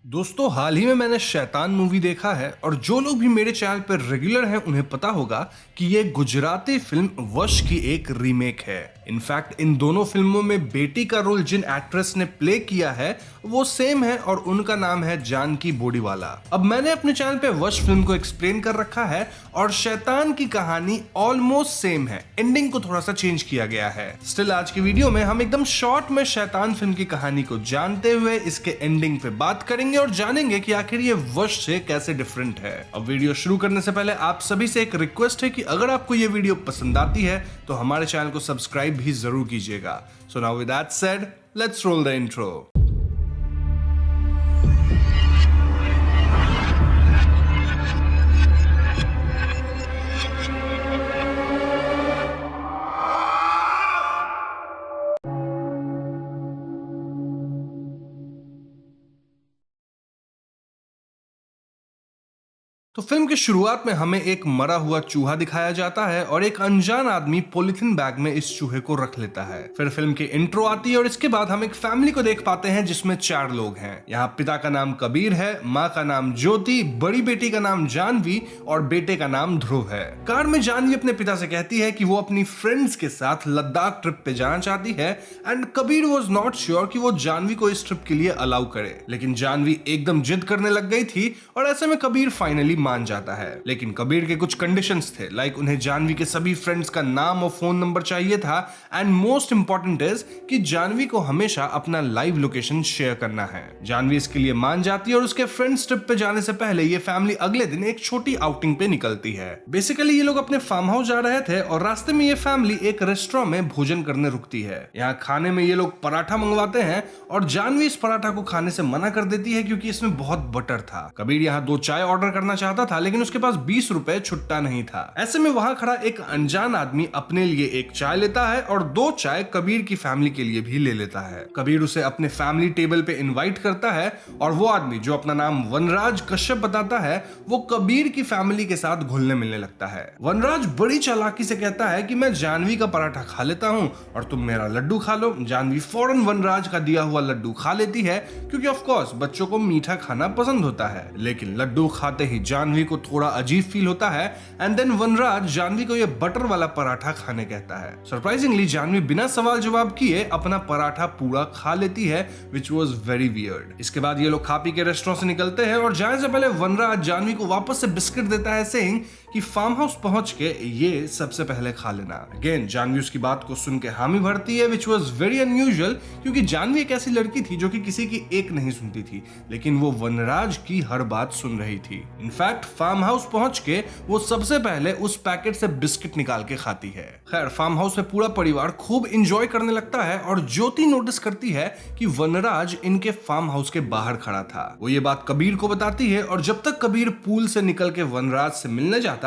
दोस्तों हाल ही में मैंने शैतान मूवी देखा है और जो लोग भी मेरे चैनल पर रेगुलर हैं उन्हें पता होगा कि ये गुजराती फिल्म वश की एक रीमेक है। इनफैक्ट इन दोनों फिल्मों में बेटी का रोल जिन एक्ट्रेस ने प्ले किया है वो सेम है और उनका नाम है जानकी बोडीवाला। अब मैंने अपने चैनल पे वश फिल्म को एक्सप्लेन कर रखा है और शैतान की कहानी ऑलमोस्ट सेम है, एंडिंग को थोड़ा सा चेंज किया गया है। स्टिल आज की वीडियो में हम एकदम शॉर्ट में शैतान फिल्म की कहानी को जानते हुए इसके एंडिंग पे बात करेंगे और जानेंगे कि आखिर ये वश से कैसे डिफरेंट है। अब वीडियो शुरू करने से पहले आप सभी से एक रिक्वेस्ट है कि अगर आपको ये वीडियो पसंद आती है तो हमारे चैनल को सब्सक्राइब भी जरूर कीजिएगा। So now with that said, let's roll the intro. तो फिल्म की शुरुआत में हमें एक मरा हुआ चूहा दिखाया जाता है और एक अनजान आदमी पॉलिथीन बैग में इस चूहे को रख लेता है। फिर फिल्म की इंट्रो आती है और इसके बाद हम एक फैमिली को देख पाते हैं जिसमें 4 लोग हैं। यहाँ पिता का नाम कबीर है, माँ का नाम ज्योति, बड़ी बेटी का नाम जानवी और बेटे का नाम ध्रुव है। कार में जानवी अपने पिता से कहती है कि वो अपनी फ्रेंड्स के साथ लद्दाख ट्रिप पे जाना चाहती है and Kabir was not sure कि वो जानवी को इस ट्रिप के लिए अलाउ करे, लेकिन जानवी एकदम जिद करने लग गई थी और ऐसे में कबीर फाइनली मान जाता है। लेकिन कबीर के कुछ कंडीशंस थे, लाइक उन्हें जानवी के सभी फ्रेंड्स का नाम और फोन नंबर चाहिए था एंड मोस्ट इंपॉर्टेंट इज कि जानवी को हमेशा अपना लाइव लोकेशन शेयर करना है। जानवी इसके लिए मान जाती है और उसके फ्रेंड्स ट्रिप पे जाने से पहले ये फैमिली अगले दिन एक छोटी आउटिंग पे निकलती है। बेसिकली ये लोग अपने फार्म हाउस जा रहे थे और रास्ते में ये फैमिली एक रेस्टोरेंट में भोजन करने रुकती है। यहाँ खाने में ये लोग पराठा मंगवाते हैं और जानवी इस पराठा को खाने से मना कर देती है क्योंकि इसमें बहुत बटर था। कबीर यहाँ 2 चाय ऑर्डर करना चाहता था लेकिन उसके पास 20 रुपए छुट्टा नहीं था। ऐसे में वहां खड़ा एक अनजान आदमी अपने लिए एक चाय लेता है और 2 चाय कबीर की फैमिली के लिए भी ले लेता है। कबीर उसे अपने फैमिली टेबल पे इनवाइट करता है और वो आदमी जो अपना नाम वनराज कश्यप बताता है वो कबीर की फैमिली के साथ घुलने मिलने लगता है। वनराज बड़ी चालाकी से कहता है कि मैं जानवी का पराठा खा लेता हूं और तुम मेरा लड्डू खा लो। जानवी फौरन वनराज का दिया हुआ लड्डू खा लेती है क्योंकि ऑफ कोर्स बच्चों को मीठा खाना पसंद होता है। लेकिन लड्डू खाते ही जानवी को थोड़ा अजीब फील होता है एंड देन वनराज जानवी को ये बटर वाला पराठा खाने कहता है। सरप्राइजिंगली जानवी बिना सवाल जवाब किए अपना पराठा पूरा खा लेती है व्हिच वाज वेरी वियर्ड। इसके बाद ये लोग खा पी के रेस्टोरेंट से निकलते हैं और जाने से पहले वनराज जानवी को वापस से बिस्किट देता है सेइंग कि फार्म हाउस पहुंच के ये सबसे पहले खा लेना। अगेन जानवी उसकी बात को सुन के हामी भरती है व्हिच वाज वेरी अनयूजुअल क्योंकि जानवी एक ऐसी लड़की थी जो कि किसी की एक नहीं सुनती थी, लेकिन वो वनराज की हर बात सुन रही थी। इनफैक्ट फार्म हाउस पहुंच के वो सबसे पहले उस पैकेट से बिस्किट निकाल के खाती है। खैर फार्म हाउस में पूरा परिवार खूब एंजॉय करने लगता है और ज्योति नोटिस करती है कि वनराज इनके फार्म हाउस के बाहर खड़ा था। वो ये बात कबीर को बताती है और जब तक कबीर पूल से निकल के वनराज से मिलने जाता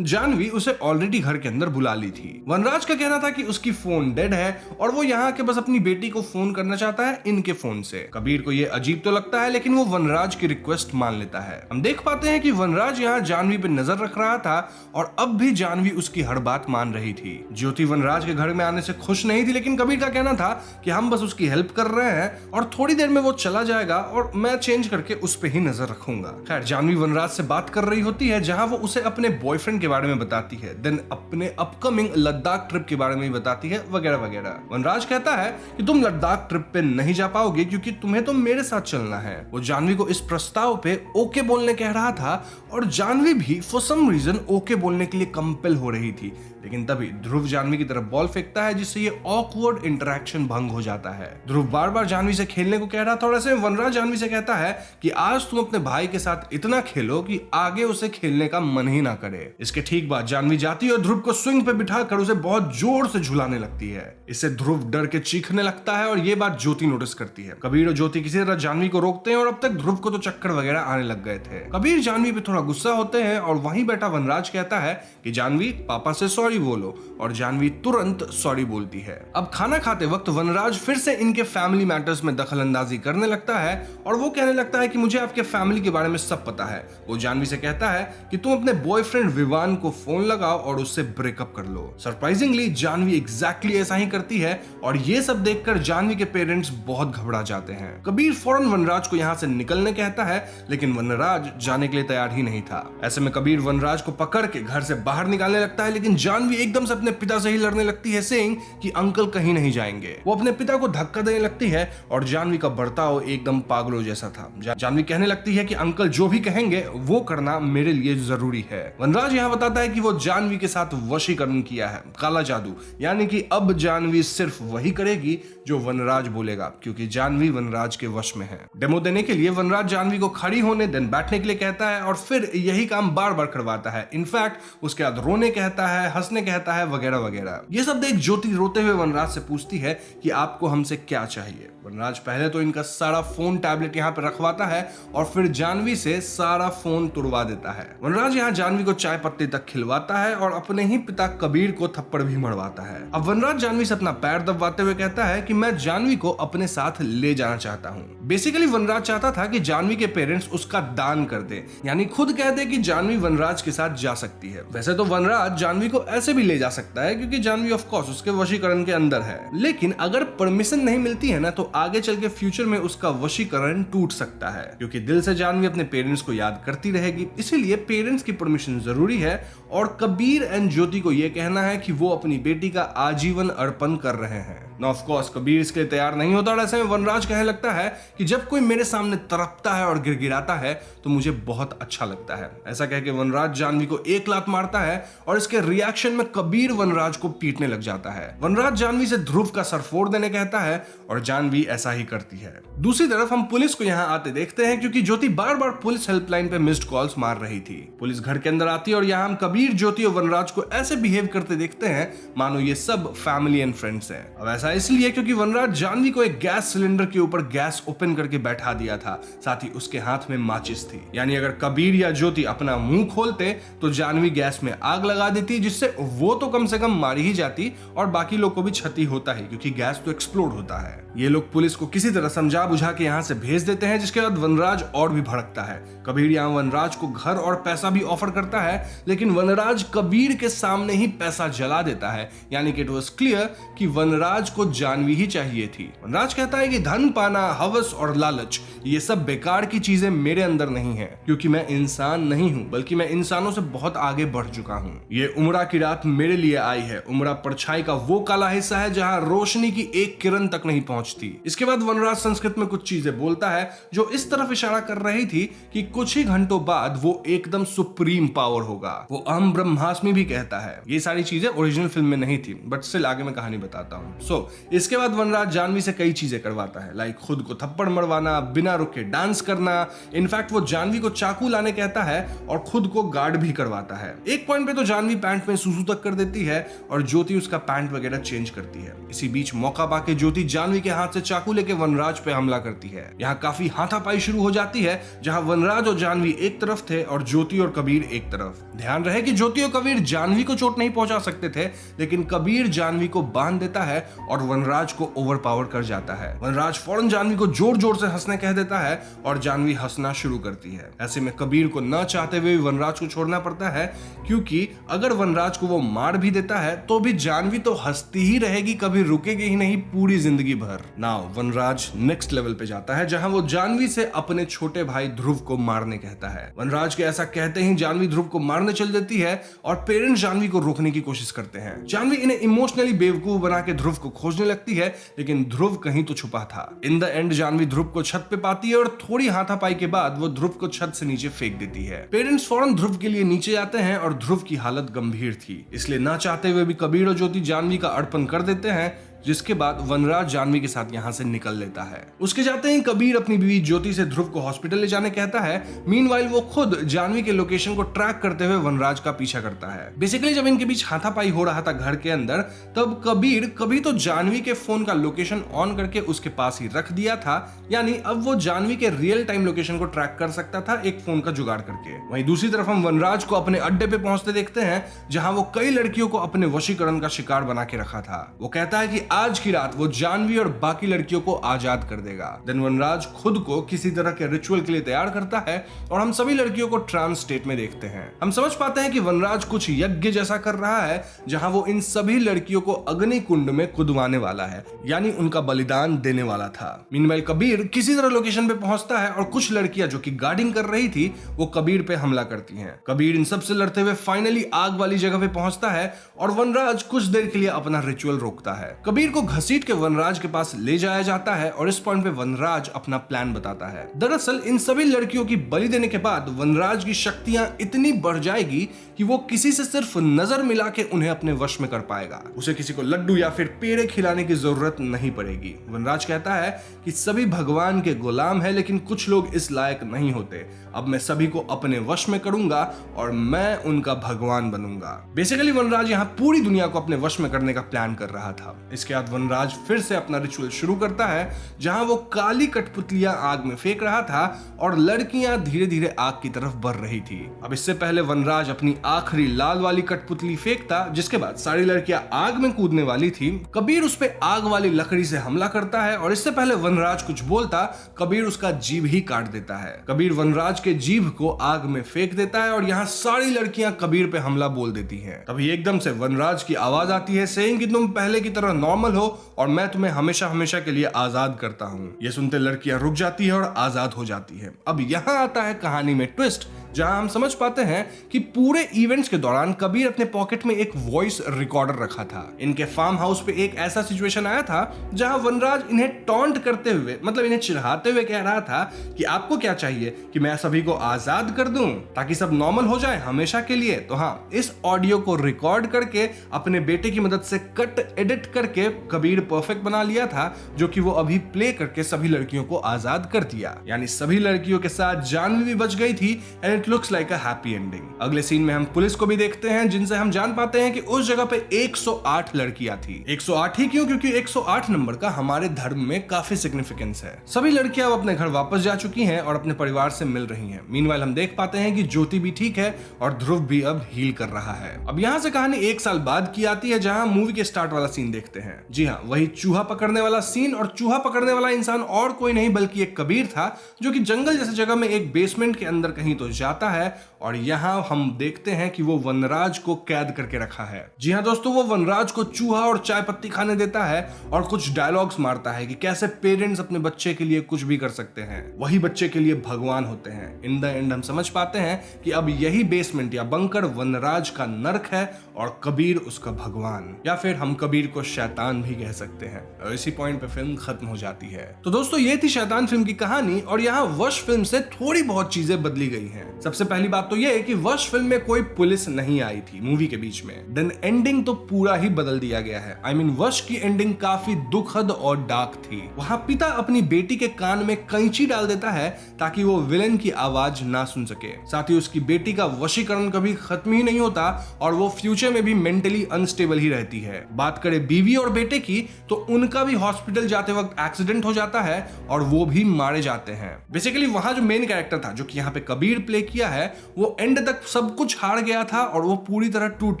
जानवी उसे ऑलरेडी घर के अंदर बुला ली थी। वनराज का कहना था कि उसकी फोन डेड है और वो यहाँ के बस अपनी बेटी को फोन करना चाहता है इनके फोन से। कबीर को ये अजीब तो लगता है लेकिन वो वनराज की रिक्वेस्ट मान लेता है। हम देख पाते हैं कि वनराज यहाँ जानवी पे नजर रख रहा था और अब भी जानवी उसकी हर बात मान रही थी। ज्योति वनराज के घर में आने से खुश नहीं थी लेकिन कबीर का कहना था कि हम बस उसकी हेल्प कर रहे हैं और थोड़ी देर में वो चला जाएगा और मैं चेंज करके उस पे ही नजर रखूंगा। खैर जानवी वनराज से बात कर रही होती है जहां वो उसे अपने बॉयफ्रेंड के बारे में बताती है, देन अपने अपकमिंग लद्दाख ट्रिप के बारे में भी बताती है वगैरह वगैरह। वनराज कहता है कि तुम लद्दाख ट्रिप पे नहीं जा पाओगे क्योंकि तुम्हें तो मेरे साथ चलना है। वो जानवी को इस प्रस्ताव पे ओके बोलने कह रहा था और जानवी भी फॉर सम रीजन ओके बोलने के लिए कंपेल हो रही थी, लेकिन तभी ध्रुव जानवी की तरफ बॉल फेंकता है जिससे ये ऑकवर्ड इंटरेक्शन भंग हो जाता है। ध्रुव बार बार जानवी से खेलने को कह रहा था और ऐसे वनराज जानवी से कहता है कि आज तुम अपने भाई के साथ इतना खेलो कि आगे उसे खेलने का मन ही ना करे। इसके ठीक बाद जानवी जाती है और ध्रुव को स्विंग पे बिठाकर उसे बहुत जोर से झुलाने लगती है। इससे ध्रुव डर के चीखने लगता है और ये बात ज्योति नोटिस करती है। कबीर और ज्योति किसी तरह जानवी को रोकते हैं और अब तक ध्रुव को तो चक्कर वगैरह आने लग गए थे। कबीर जानवी पे थोड़ा गुस्सा होते हैं और वहीं बैठा वनराज कहता है कि जानवी पापा से सॉरी सॉरी बोलो, और जानवी तुरंत सॉरी बोलती है। अब खाना खाते वक्त वनराज फिर से इनके फैमिली मैटर्स में दखल अंदाजी करने लगता है और वो कहने लगता है कि मुझे आपके फैमिली के बारे में सब पता है। वो जानवी से कहता है कि तुम अपने बॉयफ्रेंड विवान को फोन लगाओ और उससे ब्रेकअप कर लो। सरप्राइजिंगली जानवी एग्जैक्टली ऐसा ही करती है और ये सब देखकर जानवी के पेरेंट्स बहुत घबरा जाते हैं। कबीर फौरन वनराज को यहाँ से निकलने कहता है, लेकिन वनराज जाने के लिए तैयार ही नहीं था। ऐसे में कबीर वनराज को पकड़ के घर से बाहर निकालने लगता है, लेकिन जानवी एकदम से अपने पिता से ही लड़ने लगती है, सेइंग कि अंकल कहीं नहीं जाएंगे। वो अपने पिता को धक्का देने लगती है और जानवी का बर्ताव एकदम पागलों जैसा था। जानवी कहने लगती है कि अंकल जो भी कहेंगे वो करना मेरे लिए जरूरी है। वनराज यहाँ बताता है कि वो जानवी के साथ वशीकरण किया है, काला जादू, यानी कि अब जानवी सिर्फ वही करेगी जो वनराज बोलेगा, क्योंकि जानवी वनराज के वश में है। डेमो देने के लिए वनराज जानवी को खड़ी होने देन बैठने के लिए कहता है और फिर यही काम बार बार करवाता है। इनफैक्ट उसके बाद रोने कहता है, हंसने कहता है, वगैरह वगैरह। ये सब देख ज्योति रोते हुए वनराज से पूछती है कि आपको हमसे क्या चाहिए। वनराज पहले तो इनका सारा फोन टैबलेट यहाँ पे रखवाता है और फिर जानवी से सारा फोन तुड़वा देता है। वनराज यहाँ जानवी को चाय पत्ती तक खिलवाता है और अपने ही पिता कबीर को थप्पड़ भी मरवाता है। अब वनराज जानवी से अपना पैर दबाते हुए कहता है कि मैं जानवी को अपने साथ ले जाना चाहता हूँ। बेसिकली वनराज चाहता था कि जानवी के पेरेंट्स उसका दान कर दे, यानी खुद कह दे कि जानवी वनराज के साथ जा सकती है। वैसे तो वनराज जानवी को ऐसे भी ले जा सकता है क्योंकि जानवी ऑफ कोर्स उसके वशीकरण के अंदर है, लेकिन अगर परमिशन नहीं मिलती है ना तो आगे चल के फ्यूचर में उसका वशीकरण टूट सकता है, क्योंकि दिल से जानवी अपने पेरेंट्स को याद करती रहेगी। इसीलिए पेरेंट्स की परमिशन जरूरी है और कबीर एंड ज्योति को यह कहना है कि वो अपनी बेटी का आजीवन अर्पण कर रहे हैं। ऑफ कोर्स कबीर इसके लिए तैयार नहीं होता और ऐसे में वनराज कहने लगता है कि जब कोई मेरे सामने तड़पता है और गिड़गिड़ाता है तो मुझे बहुत अच्छा लगता है। ऐसा कह के वनराज जानवी को एक लात मारता है और इसके रिएक्शन में कबीर वनराज को पीटने लग जाता है। वनराज जानवी से ध्रुव का सर फोड़ देने कहता है और जानवी ऐसा ही करती है। दूसरी तरफ हम पुलिस को यहाँ आते देखते हैं क्योंकि ज्योति बार बार पुलिस हेल्पलाइन पे मिस्ड कॉल्स मार रही थी। पुलिस घर के अंदर आती है और यहाँ हम कबीर, ज्योति और वनराज को ऐसे बिहेव करते देखते हैं मानो ये सब फैमिली एंड फ्रेंड्स हैं। अब ऐसा इसलिए क्योंकि वनराज जानवी को एक गैस सिलेंडर के ऊपर गैस ओपन करके बैठा दिया था, साथ ही उसके हाथ में माचिस थी। यानी अगर कबीर या ज्योति अपना मुंह खोलते तो जानवी गैस में आग लगा देती, जिससे वो तो कम से कम मारी ही जाती और बाकी लोग को भी क्षति होता है क्योंकि गैस तो एक्सप्लोड होता है। ये लोग पुलिस को किसी तरह समझा बुझा के यहाँ से भेज देते हैं, जिसके बाद वनराज और भी भड़कता है। कबीर यहाँ वनराज को घर और पैसा भी ऑफर करता है, लेकिन वनराज कबीर के सामने ही पैसा जला देता है, यानी कि इट वाज क्लियर कि वनराज को जानवी ही चाहिए थी। वनराज कहता है कि धन पाना, हवस और लालच ये सब बेकार की चीजें मेरे अंदर नहीं है, क्योंकि मैं इंसान नहीं हूँ बल्कि मैं इंसानों से बहुत आगे बढ़ चुका हूँ। ये उमरा की रात मेरे लिए आई है। उमरा परछाई का वो काला हिस्सा है जहाँ रोशनी की एक किरण तक नहीं पहुंचती। इसके बाद वनराज संस्कृत में कुछ चीजें बोलता है जो इस तरफ इशारा कर रही थी कि कुछ ही घंटों बाद वो एकदम सुप्रीम पावर होगा। वो अहम ब्रह्मास्मि भी कहता है। ये सारी चीजें ओरिजिनल फिल्म में नहीं थी, बट स्टिल आगे मैं कहानी बताता हूँ। इसके बाद वनराज जानवी से कई चीजें करवाता है, लाइक खुद को थप्पड़ मरवाना, बिना रुके डांस करना। इनफैक्ट वो जानवी को चाकू लाने कहता है और खुद को गार्ड भी करवाता है। एक पॉइंट पे तो जानवी पैंट में सुसु तक कर देती है और ज्योति उसका पैंट वगैरह चेंज करती है। इसी बीच मौका पाके ज्योति जानवी के हाथ से चाकू लेके वनराज पे हमला करती है। यहाँ काफी हाथापाई शुरू हो जाती है, जहाँ वनराज और जानवी एक तरफ थे और ज्योति और कबीर एक तरफ। ध्यान रहे कि ज्योति और कबीर जानवी को चोट नहीं पहुंचा सकते थे, लेकिन कबीर जानवी को बांध देता है और वनराज को ओवरपावर कर जाता है। वनराज फौरन जानवी को जोर जोर से हंसने कह देता है और जानवी हंसना शुरू करती है। ऐसे में कबीर को न चाहते हुए वनराज को छोड़ना पड़ता है, क्योंकि अगर वनराज को वो मार भी देता है तो भी जानवी तो हंसती ही रहेगी, कभी रुकेगी ही नहीं पूरी जिंदगी भर। नाउ वनराज नेक्स्ट लेवल पे जाता है, जहां वो जानवी से अपने छोटे भाई ध्रुव को मारने कहता है। वनराज के ऐसा कहते ही जानवी ध्रुव को मारने चल देती है और पेरेंट्स जानवी को रोकने की कोशिश करते हैं। जानवी इन्हें इमोशनली बेवकूफ बना के ध्रुव को खोजने लगती है, लेकिन ध्रुव कहीं तो छुपा था। इन द एंड जानवी ध्रुव को छत पे पाती है और थोड़ी हाथापाई के बाद वो ध्रुव को छत से नीचे फेंक देती है। पेरेंट्स फौरन ध्रुव के लिए नीचे आते हैं और ध्रुव की हालत गंभीर थी, इसलिए ना चाहते हुए भी कबीर और ज्योति जानवी का अर्पण कर देते हैं, जिसके बाद वनराज जानवी के साथ यहाँ से निकल लेता है। उसके जाते ही कबीर अपनी बीवी ज्योति से ध्रुव को हॉस्पिटल ले जाने कहता है। मीनवाइल वो खुद जानवी के लोकेशन को ट्रैक करते हुए वनराज का पीछा करता है। बेसिकली जब इनके बीच हाथापाई हो रहा था घर के अंदर, तब कबीर कभी तो जानवी के फोन का लोकेशन ऑन करके उसके पास ही रख दिया था, यानी अब वो जानवी के रियल टाइम लोकेशन को ट्रैक कर सकता था एक फोन का जुगाड़ करके। वहीं दूसरी तरफ हम वनराज को अपने अड्डे पे पहुंचते देखते हैं, जहां वो कई लड़कियों को अपने वशीकरण का शिकार बना के रखा था। वो कहता है कि आज की रात वो जानवी और बाकी लड़कियों को आजाद कर देगा। देन वनराज खुद को किसी तरह के रिचुअल के लिए तैयार करता है और हम सभी लड़कियों को ट्रांस स्टेट में देखते हैं। हम समझ पाते हैं कि वनराज कुछ यज्ञ जैसा कर रहा है, जहां वो इन सभी लड़कियों को अग्नि कुंड में कूदवाने वाला है, यानी उनका बलिदान देने वाला था। मीनवाइल कबीर किसी तरह लोकेशन पे पहुंचता है और कुछ लड़कियां जो कि गार्डिंग कर रही थी वो कबीर पे हमला करती हैं। कबीर इन सब से लड़ते हुए फाइनली आग वाली जगह पे पहुंचता है और वनराज कुछ देर के लिए अपना रिचुअल रोकता है। कबीर को घसीट के वनराज के पास ले जाया जाता है और इस पॉइंट पे वनराज अपना प्लान बताता है। दरअसल इन सभी लड़कियों की बलि देने के बाद वनराज की शक्तियां इतनी बढ़ जाएगी कि वो किसी से सिर्फ नजर मिला के उन्हें अपने वश में कर पाएगा। उसे किसी को लड्डू या फिर पेड़े खिलाने की जरूरत नहीं पड़ेगी। वनराज कहता है कि सभी भगवान के गुलाम है, लेकिन कुछ लोग इस लायक नहीं होते। अब मैं सभी को अपने वश में करूंगा और मैं उनका भगवान बनूंगा। बेसिकली वनराज यहाँ पूरी दुनिया को अपने वश में करने का प्लान कर रहा था। इसके बाद वनराज फिर से अपना रिचुअल शुरू करता है, जहां वो काली कठपुतलियां आग में फेंक रहा था और लड़कियां धीरे धीरे आग की तरफ बढ़ रही थी। अब इससे पहले वनराज अपनी आखिरी लाल वाली कठपुतली फेंकता, जिसके बाद सारी लड़कियां आग में कूदने वाली थी। कबीर उस पे आग वाली लकड़ी से हमला करता है और इससे पहले वनराज कुछ बोलता, कबीर उसका जीभ ही काट देता है। कबीर वनराज के जीभ को आग में फेंक देता है और यहाँ सारी लड़कियां कबीर पे हमला बोल देती हैं। तभी एकदम से वनराज की आवाज आती है, सेइंग कि तुम पहले की तरह नॉर्मल हो और मैं तुम्हें हमेशा हमेशा के लिए आजाद करता हूँ। ये सुनते लड़कियां रुक जाती है और आजाद हो जाती है। अब यहाँ आता है कहानी में ट्विस्ट, जहां हम समझ पाते हैं कि पूरे इवेंट्स के दौरान कबीर अपने पॉकेट में एक वॉइस रिकॉर्डर रखा था। इनके फार्म हाउस पे एक ऐसा सिचुएशन आया था जहां वनराज इन्हें टॉन्ट करते हुए, मतलब इन्हें चिढ़ाते हुए कह रहा था कि आपको क्या चाहिए कि मैं सभी को आजाद कर दूं ताकि सब नॉर्मल हो जाए हमेशा के लिए। तो हाँ, इस ऑडियो को रिकॉर्ड करके अपने बेटे की मदद से कट एडिट करके कबीर परफेक्ट बना लिया था, जो कि वो अभी प्ले करके सभी लड़कियों को आजाद कर दिया। यानी सभी लड़कियों के साथ जानवी भी बच गई थी and it looks like a happy ending. अगले सीन में हम पुलिस को भी देखते हैं, जिनसे हम जान पाते हैं कि उस जगह पे 108 लड़कियां थी। 108 ही क्यों? क्योंकि 108 नंबर का हमारे धर्म में काफी सिग्निफिकेंस है। सभी लड़कियां अब अपने घर वापस जा चुकी हैं और अपने परिवार से मिल रही हैं। मीनवाइल हम देख पाते हैं कि ज्योति भी ठीक है और ध्रुव भी अब हील कर रहा है। अब यहाँ से कहानी 1 साल बाद की आती है, जहां मूवी के स्टार्ट वाला सीन देखते हैं। जी हाँ, वही चूहा पकड़ने वाला सीन, और चूहा पकड़ने वाला इंसान और कोई नहीं बल्कि एक कबीर था, जो कि जंगल जैसी जगह में एक बेसमेंट के अंदर कहीं तो जाता है और यहाँ हम देखते हैं कि वो वनराज को कैद करके रखा है। जी हाँ दोस्तों, वो वनराज को चूहा और चाय पत्ती खाने देता है और कुछ डायलॉग्स मारता है कि कैसे पेरेंट्स अपने बच्चे के लिए कुछ भी कर सकते हैं, वही बच्चे के लिए भगवान होते हैं। इन द एंड हम समझ पाते हैं कि अब यही बेसमेंट या बंकर वनराज का नर्क है और कबीर उसका भगवान, या फिर हम कबीर को शैतान भी कह सकते हैं। और इसी पॉइंट पे फिल्म खत्म हो जाती है। तो दोस्तों, ये थी शैतान फिल्म की कहानी और यहाँ वश फिल्म से थोड़ी बहुत चीजें बदली गई हैं। सबसे पहली बात तो ये है कि वश फिल्म में कोई पुलिस नहीं आई थी मूवी के बीच में। देन एंडिंग तो पूरा ही बदल दिया गया है। I mean, वश की एंडिंग काफी दुखद और डार्क थी। वहां पिता अपनी बेटी के कान में कैंची डाल देता है ताकि वो विलेन की आवाज ना सुन सके। साथ ही उसकी बेटी का वशीकरण कभी खत्म ही नहीं होता और वो फ्यूचर में भी मेंटली अनस्टेबल ही रहती है। बात करें बीवी और बेटे की, तो उनका भी हॉस्पिटल जाते वक्त एक्सीडेंट हो जाता है और वो भी मारे जाते हैं। बेसिकली वहां जो मेन कैरेक्टर था, जो कि यहाँ पे कबीर प्ले किया है, वो एंड तक सब कुछ हार गया था और वो पूरी तरह टूट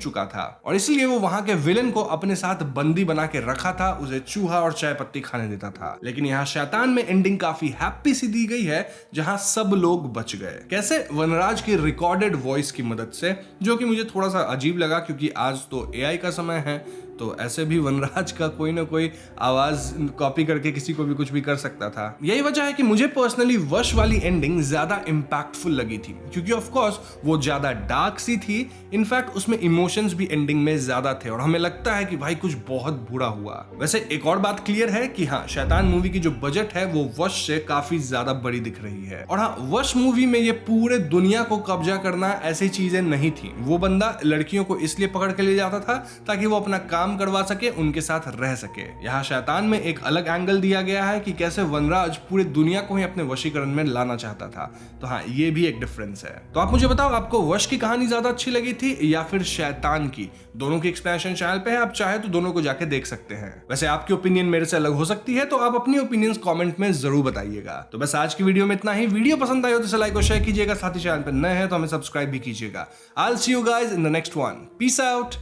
चुका था और इसलिए वो वहां के विलेन को अपने साथ बंदी बना के रखा था, उसे चूहा और चाय पत्ती खाने देता था। लेकिन यहाँ शैतान में एंडिंग काफी हैप्पी सी दी गई है, जहां सब लोग बच गए। कैसे? वनराज की रिकॉर्डेड वॉइस की मदद से, जो कि मुझे थोड़ा सा अजीब लगा क्योंकि आज तो एआई का समय है, तो ऐसे भी वनराज का कोई ना कोई आवाज कॉपी करके किसी को भी कुछ भी कर सकता था। यही वजह है कि मुझे पर्सनली वश वाली एंडिंग ज्यादा इंपैक्टफुल लगी थी, क्योंकि ऑफ कोर्स वो ज्यादा डार्क सी थी। इनफैक्ट उसमें इमोशंस भी एंडिंग में ज्यादा थे और हमें लगता है कि भाई कुछ बहुत बुरा हुआ। वैसे एक और बात क्लियर है कि हाँ, शैतान मूवी की जो बजट है वो वश से काफी ज्यादा बड़ी दिख रही है। और हाँ, वश मूवी में ये पूरे दुनिया को कब्जा करना ऐसी चीजें नहीं थी। वो बंदा लड़कियों को इसलिए पकड़ के ले जाता था ताकि वो अपना काम काम करवा सके, उनके साथ रह सके। यहाँ शैतान में एक अलग एंगल दिया गया है कि कैसे वनराज पूरी दुनिया को ही अपने वशीकरण में लाना चाहता था। तो हाँ, ये भी एक डिफरेंस है। तो आप मुझे बताओ, आपको वश की कहानी ज्यादा अच्छी लगी थी या फिर शैतान की? दोनों की एक्सप्लेनेशन चैनल पे है, आप चाहे तो दोनों को जाके देख सकते हैं। वैसे आपकी ओपिनियन मेरे से अलग हो सकती है, तो आप अपनी ओपिनियंस कमेंट में जरूर बताइएगा। तो बस आज की वीडियो में इतना ही। वीडियो पसंद आई हो तो इसे लाइक और शेयर कीजिएगा, साथ ही चैनल पर नए हैं तो हमें सब्सक्राइब भी कीजिएगा। I will see you guys in the next one. Peace out.